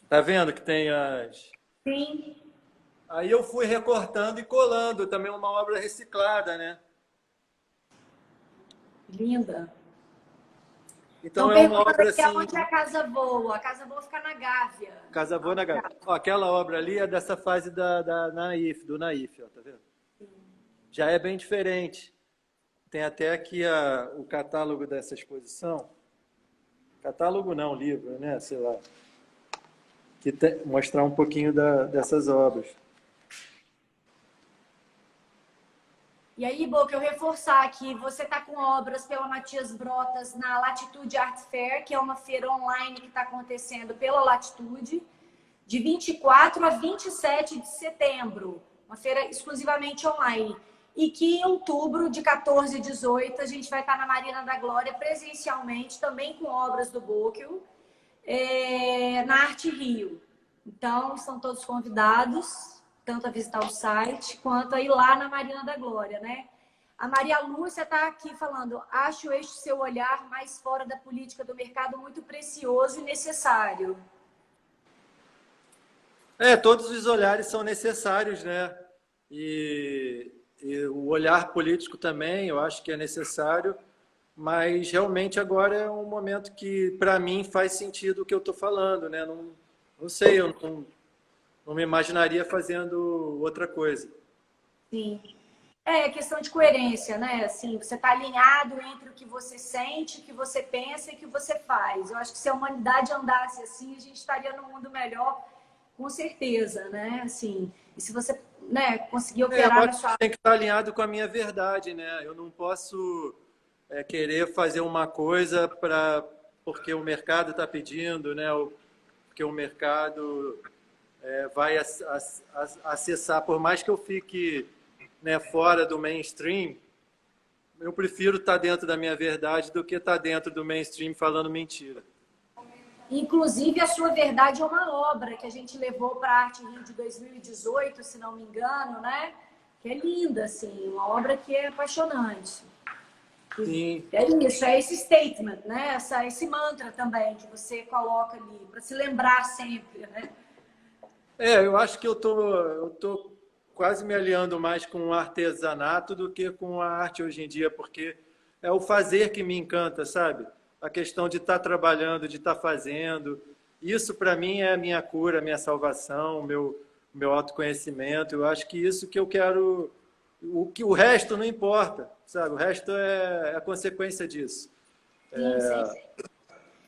Tá vendo que tem as. Sim. Aí eu fui recortando e colando, também uma obra reciclada, né? Linda. Então Então, é uma perguntando obra aqui assim, aonde a casa voa. A casa voa fica na Gávea. Casa Boa na Gávea. Ó, aquela obra ali é dessa fase da Naif, do Naif, ó, tá vendo? Já é bem diferente. Tem até aqui o catálogo dessa exposição. Catálogo não, livro, né? Sei lá. Mostrar um pouquinho dessas obras. E aí, Boca, eu reforçar que você está com obras pela Matias Brotas na Latitude Art Fair, que é uma feira online que está acontecendo pela Latitude, de 24 a 27 de setembro. Uma feira exclusivamente online. E que em outubro, de 14 a 18, a gente vai estar na Marina da Glória presencialmente, também com obras do Bocchio, na Arte Rio. Então, estão todos convidados, tanto a visitar o site, quanto a ir lá na Marina da Glória, né? A Maria Lúcia está aqui falando, acho este seu olhar mais fora da política do mercado muito precioso e necessário. Todos os olhares são necessários, né? E o olhar político também, eu acho que é necessário, mas realmente agora é um momento que, para mim, faz sentido o que eu estou falando, né? Não sei, eu não me imaginaria fazendo outra coisa. Sim. É questão de coerência, né? Assim, você está alinhado entre o que você sente, o que você pensa e o que você faz. Eu acho que se a humanidade andasse assim, a gente estaria num mundo melhor, com certeza, né? Assim, e se você, né, conseguir Eu operar na acho que sua... tem que estar alinhado com a minha verdade, né? Eu não posso querer fazer uma coisa porque o mercado está pedindo, né? Porque o mercado vai acessar, por mais que eu fique, né, fora do mainstream, eu prefiro estar dentro da minha verdade do que estar dentro do mainstream falando mentira. Inclusive, a sua verdade é uma obra que a gente levou para a Arte Rio de 2018, se não me engano, né? Que é linda, assim, uma obra que é apaixonante. Sim. É isso, é esse statement, né? Esse mantra também que você coloca ali, para se lembrar sempre, né? Eu acho que eu tô quase me alinhando mais com o artesanato do que com a arte hoje em dia, porque é o fazer que me encanta, sabe? A questão de estar trabalhando, de estar fazendo. Isso, para mim, é a minha cura, a minha salvação, o meu autoconhecimento. Eu acho que isso que eu quero. O resto não importa, sabe? O resto é a consequência disso. Sim, sim. A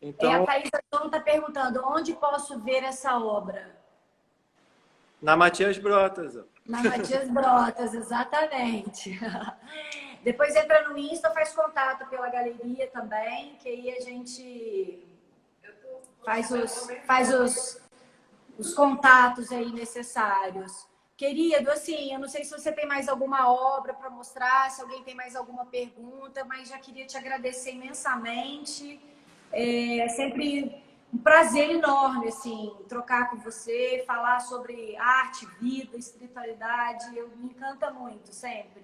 Então, Thaís está perguntando, onde posso ver essa obra? na Matias Brotas. Ó. Na Matias Brotas, exatamente. Depois entra no Insta, faz contato pela galeria também, que aí a gente faz os contatos aí necessários. Querido, assim, eu não sei se você tem mais alguma obra para mostrar, se alguém tem mais alguma pergunta, mas já queria te agradecer imensamente. É sempre um prazer enorme, assim, trocar com você, falar sobre arte, vida, espiritualidade. Me encanta muito, sempre.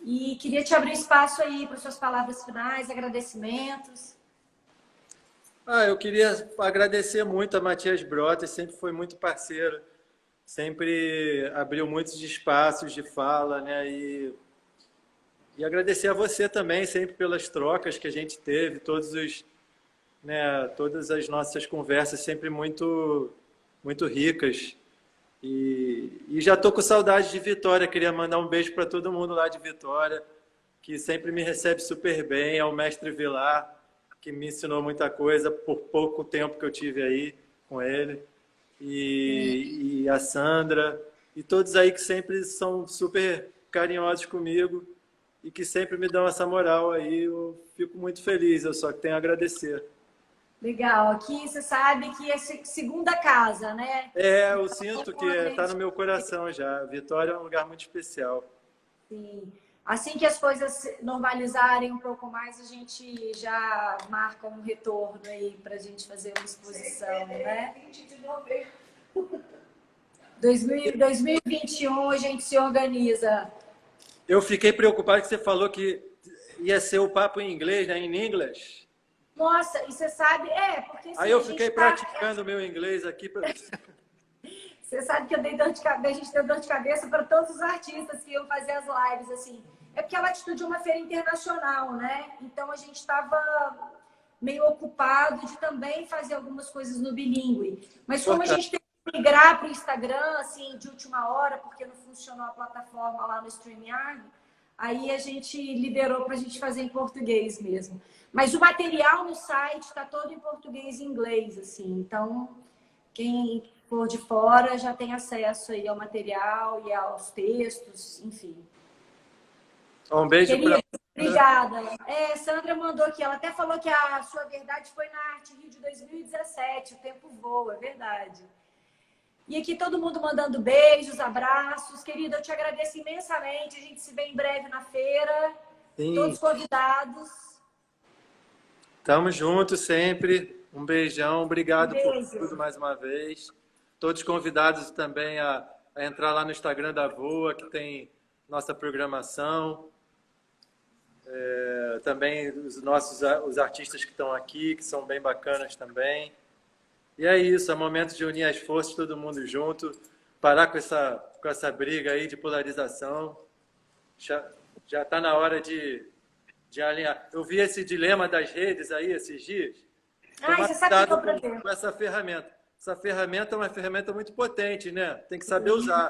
E queria te abrir espaço aí para suas palavras finais, agradecimentos. Eu queria agradecer muito a Matias Brotas, sempre foi muito parceiro, sempre abriu muitos espaços de fala, né? E agradecer a você também, sempre pelas trocas que a gente teve, todas as nossas conversas sempre muito, muito ricas. E já estou com saudade de Vitória, queria mandar um beijo para todo mundo lá de Vitória, que sempre me recebe super bem, ao mestre Vilar, que me ensinou muita coisa por pouco tempo que eu tive aí com ele, e a Sandra, e todos aí que sempre são super carinhosos comigo e que sempre me dão essa moral aí, eu fico muito feliz, eu só tenho a agradecer. Legal. Aqui você sabe que é segunda casa, né? Eu sinto que está no meu coração já. Vitória é um lugar muito especial. Sim. Assim que as coisas normalizarem um pouco mais, a gente já marca um retorno aí para a gente fazer uma exposição, né? 2021 a gente se organiza. Eu fiquei preocupado que você falou que ia ser o papo em inglês, né? Em inglês. Nossa, e você sabe, porque assim, Aí eu a fiquei gente tá... praticando o meu inglês aqui. Você sabe que eu dei dor de cabeça, a gente deu dor de cabeça para todos os artistas que iam fazer as lives, assim. É porque a Latitude é uma feira internacional, né? Então a gente estava meio ocupado de também fazer algumas coisas no bilíngue. Mas como a gente teve que migrar para o Instagram, assim, de última hora, porque não funcionou a plataforma lá no StreamYard, aí a gente liberou para a gente fazer em português mesmo. Mas o material no site está todo em português e inglês, assim. Então, quem for de fora já tem acesso aí ao material e aos textos, enfim. Um beijo Querida, para... obrigada. Sandra mandou aqui, ela até falou que a sua verdade foi na Arte Rio de 2017, o tempo voa, é verdade. E aqui todo mundo mandando beijos, abraços. Querida, eu te agradeço imensamente, a gente se vê em breve na feira, Sim. todos convidados. Tamo junto sempre. Um beijão. Obrigado por Beijo. tudo mais uma vez. Todos convidados também a entrar lá no Instagram da VOA, que tem nossa programação. Também os artistas que estão aqui, que são bem bacanas também. E é isso, é momento de unir as forças, todo mundo junto, parar com essa briga aí de polarização. Já está na hora de alinhar. Eu vi esse dilema das redes aí esses dias. Tomar Você sabe que eu cuidado pretendo. com essa ferramenta. Essa ferramenta é uma ferramenta muito potente, né? Tem que saber usar.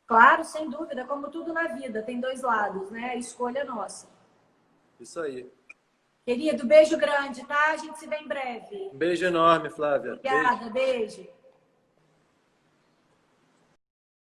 Claro, sem dúvida, como tudo na vida, tem dois lados, né? A escolha é nossa. Isso aí. Querido, beijo grande, tá? A gente se vê em breve. Um beijo enorme, Flávia. Obrigada, beijo.